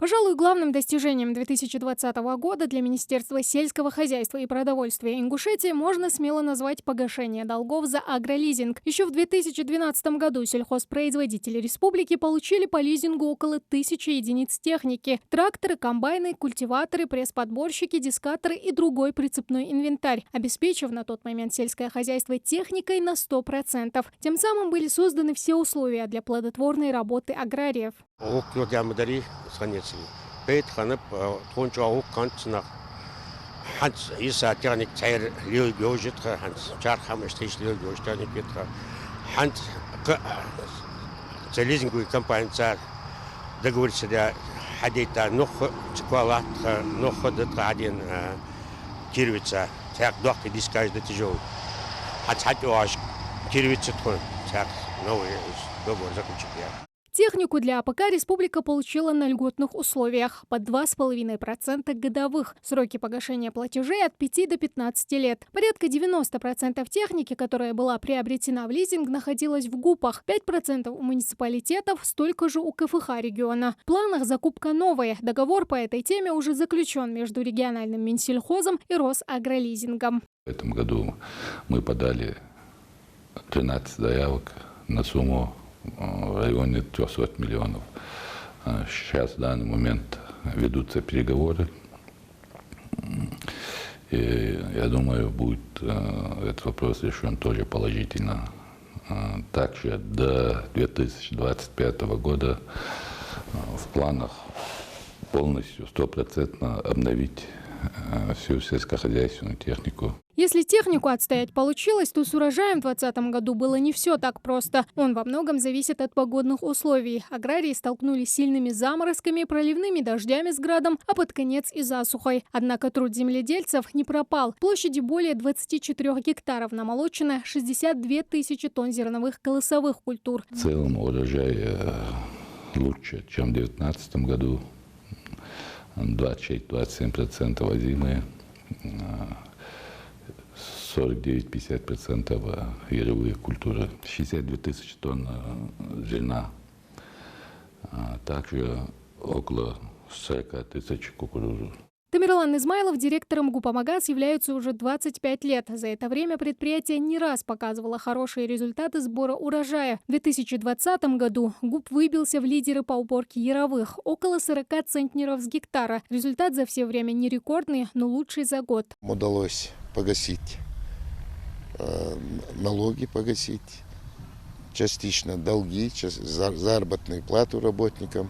Пожалуй, главным достижением 2020 года для Министерства сельского хозяйства и продовольствия Ингушетии можно смело назвать погашение долгов за агролизинг. Еще в 2012 году сельхозпроизводители республики получили по лизингу около 1000 единиц техники: тракторы, комбайны, культиваторы, пресс-подборщики, дискаторы и другой прицепной инвентарь, обеспечив на тот момент сельское хозяйство техникой на 100%. Тем самым были созданы все условия для плодотворной работы аграриев. Бейт ханып тонча аук канцнах ханц иса тяник цайр лё гёжит ханц чар хамш тиш лё гёжтаник бит ханц целизингуй компания договорится да хадита нох чквалат нох ходит один кирвица так доктор дискаж да тяжел ханц хатёж кирвица тон так новый договор заключить. Технику для АПК республика получила на льготных условиях под 2,5% годовых. Сроки погашения платежей от 5 до 15 лет. Порядка 90% техники, которая была приобретена в лизинг, находилась в ГУПах, 5% у муниципалитетов, столько же у КФХ региона. В планах закупка новая. Договор по этой теме уже заключен между региональным Минсельхозом и Росагролизингом. В этом году мы подали 13 заявок на сумму в районе 300 миллионов. Сейчас в данный момент ведутся переговоры. И я думаю, будет этот вопрос решен тоже положительно. Также до 2025 года в планах полностью 100% обновить всю сельскохозяйственную технику. Если технику отстоять получилось, то с урожаем в 2020 году было не все так просто. Он во многом зависит от погодных условий. Аграрии столкнулись с сильными заморозками, проливными дождями с градом, а под конец и засухой. Однако труд земледельцев не пропал. Площади более 24 гектаров намолочено 62 тысячи тонн зерновых колосовых культур. В целом урожай лучше, чем в 2019 году. 26-27% озимые, 49-50% яровые культуры, 62 тысячи тонн зерна, также около 40 тысяч кукурузы. Тамерлан Измайлов директором ГУП «Амагаз» является уже 25 лет. За это время предприятие не раз показывало хорошие результаты сбора урожая. В 2020 году ГУП выбился в лидеры по уборке яровых – около 40 центнеров с гектара. Результат за все время не рекордный, но лучший за год. Удалось погасить налоги, погасить частично долги, заработную плату работникам.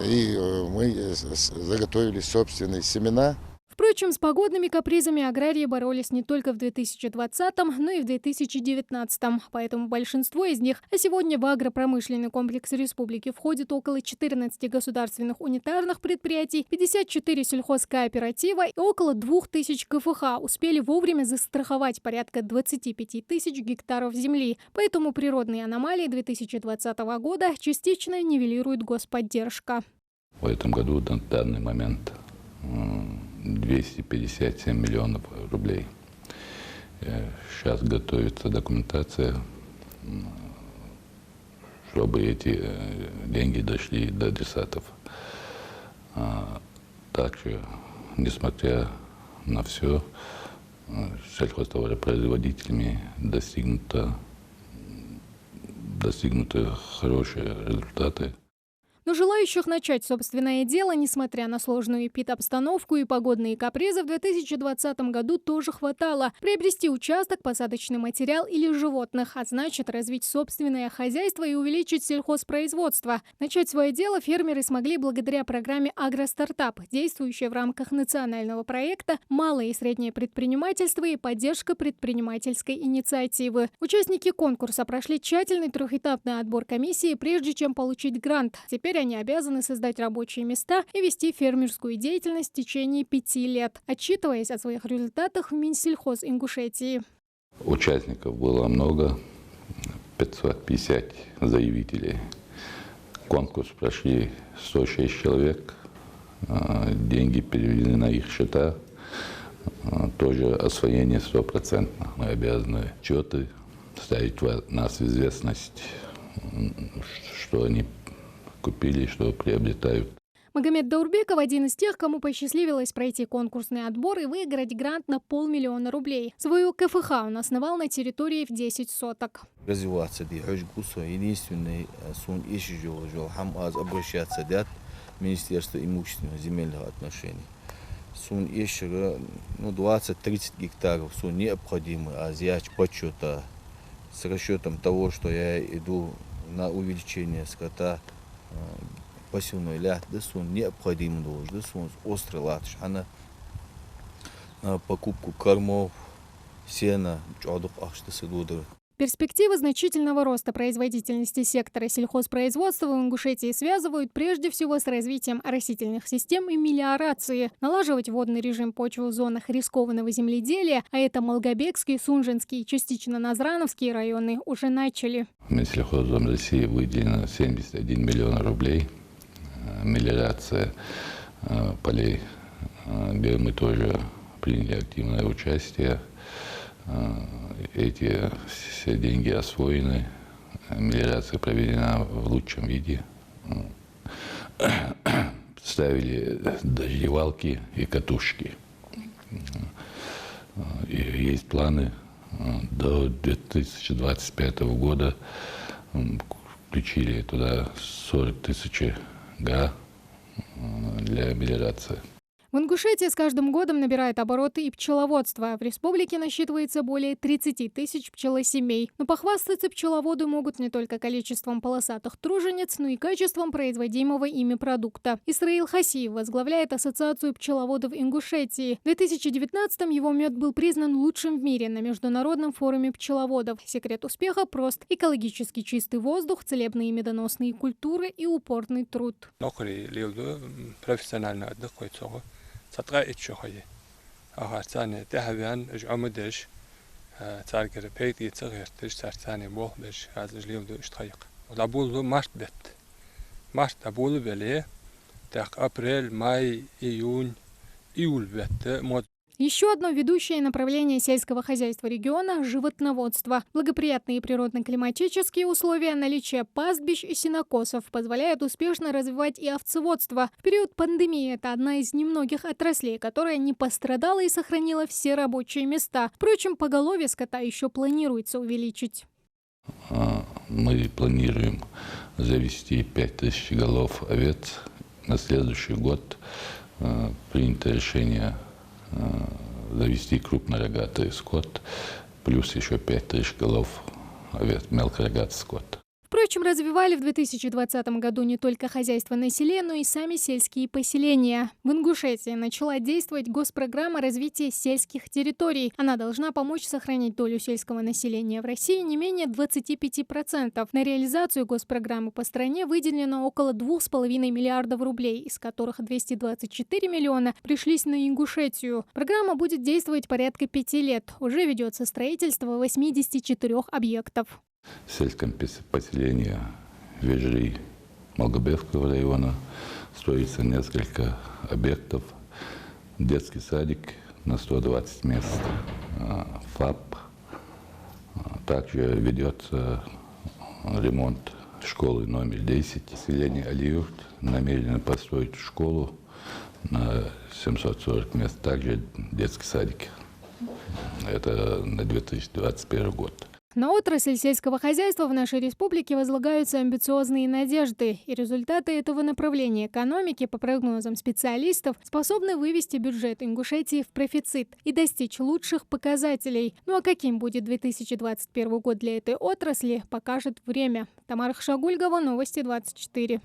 И мы заготовили собственные семена. Впрочем, с погодными капризами аграрии боролись не только в 2020, но и в 2019. Поэтому большинство из них, а сегодня в агропромышленный комплекс республики входит около 14 государственных унитарных предприятий, 54 сельхозкооператива и около 2000 КФХ, успели вовремя застраховать порядка 25 тысяч гектаров земли. Поэтому природные аномалии 2020 года частично нивелирует господдержка. В этом году на данный момент 257 миллионов рублей. Сейчас готовится документация, чтобы эти деньги дошли до адресатов. Также, несмотря на все, сельхозтоваропроизводителями достигнуты хорошие результаты. Но желающих начать собственное дело, несмотря на сложную эпидобстановку и погодные капризы, в 2020 году тоже хватало. Приобрести участок, посадочный материал или животных, а значит развить собственное хозяйство и увеличить сельхозпроизводство. Начать свое дело фермеры смогли благодаря программе «Агростартап», действующей в рамках национального проекта «Малое и среднее предпринимательство и поддержка предпринимательской инициативы». Участники конкурса прошли тщательный трехэтапный отбор комиссии, прежде чем получить грант. Теперь они обязаны создать рабочие места и вести фермерскую деятельность в течение 5 лет, отчитываясь о своих результатах в Минсельхоз Ингушетии. Участников было много, 550 заявителей. Конкурс прошли 106 человек, деньги переведены на их счета, тоже освоение 100%. Мы обязаны отчеты ставить нас в известность, что они купили, что приобретают. Магомед Даурбеков – один из тех, кому посчастливилось пройти конкурсный отбор и выиграть грант на 500 000 рублей. Свою КФХ он основал на территории в 10 соток. Развиваться единственный обращаться Министерство имущественных земельных отношений. 20-30 гектаров необходимы, а почета с расчетом того, что я иду на увеличение скота, пассивной ляд, необходим острый латыш, на покупку кормов, сена, Перспективы значительного роста производительности сектора сельхозпроизводства в Ингушетии связывают прежде всего с развитием растительных систем и мелиорации. Налаживать водный режим почвы в зонах рискованного земледелия, а это Малгобекский, Сунжинский и частично Назрановские районы, уже начали. Минсельхозом России выделено 71 миллион рублей. Мелиорация полей, где мы тоже приняли активное участие. Эти все деньги освоены, мелиорация проведена в лучшем виде. Ставили дождевалки и катушки. И есть планы до 2025 года. Включили туда 40 000 га для мелиорации. В Ингушетии с каждым годом набирает обороты и пчеловодство. В республике насчитывается более 30 000 пчелосемей. Но похвастаться пчеловоды могут не только количеством полосатых тружениц, но и качеством производимого ими продукта. Исраил Хасиев возглавляет Ассоциацию пчеловодов Ингушетии. В 2019-м его мед был признан лучшим в мире на Международном форуме пчеловодов. Секрет успеха прост: экологически чистый воздух, целебные медоносные культуры и упорный труд. Сатга ичохай. Ахарцане тэхавян жамадеш царгэр пейт ицэгэртэш царцане бох беш азлиуд иштхайк. Лабулу март бет. Март абулу беле так апрель, май, июнь, июль бет. Еще одно ведущее направление сельского хозяйства региона – животноводство. Благоприятные природно-климатические условия, наличие пастбищ и сенокосов позволяют успешно развивать и овцеводство. В период пандемии это одна из немногих отраслей, которая не пострадала и сохранила все рабочие места. Впрочем, поголовье скота еще планируется увеличить. Мы планируем завести 5000 голов овец. На следующий год принято решение завести крупнорогатый скот, плюс еще 5000 голов овец, мелкорогатый скот. Впрочем, развивали в 2020 году не только хозяйство на селе, но и сами сельские поселения. В Ингушетии начала действовать госпрограмма развития сельских территорий. Она должна помочь сохранить долю сельского населения в России не менее 25%. На реализацию госпрограммы по стране выделено около 2,5 миллиардов рублей, из которых 224 миллиона пришлись на Ингушетию. Программа будет действовать порядка 5 лет. Уже ведется строительство 84 объектов. В сельском поселении Вежри Малгобекского района строится несколько объектов. Детский садик на 120 мест, ФАП. Также ведется ремонт школы номер 10. Поселение Алиюрт намерено построить школу на 740 мест, также детский садик. Это на 2021 год. На отрасль сельского хозяйства в нашей республике возлагаются амбициозные надежды, и результаты этого направления экономики, по прогнозам специалистов, способны вывести бюджет Ингушетии в профицит и достичь лучших показателей. Ну а каким будет 2021 год для этой отрасли, покажет время. Тамара Хшагульгова, Новости 24.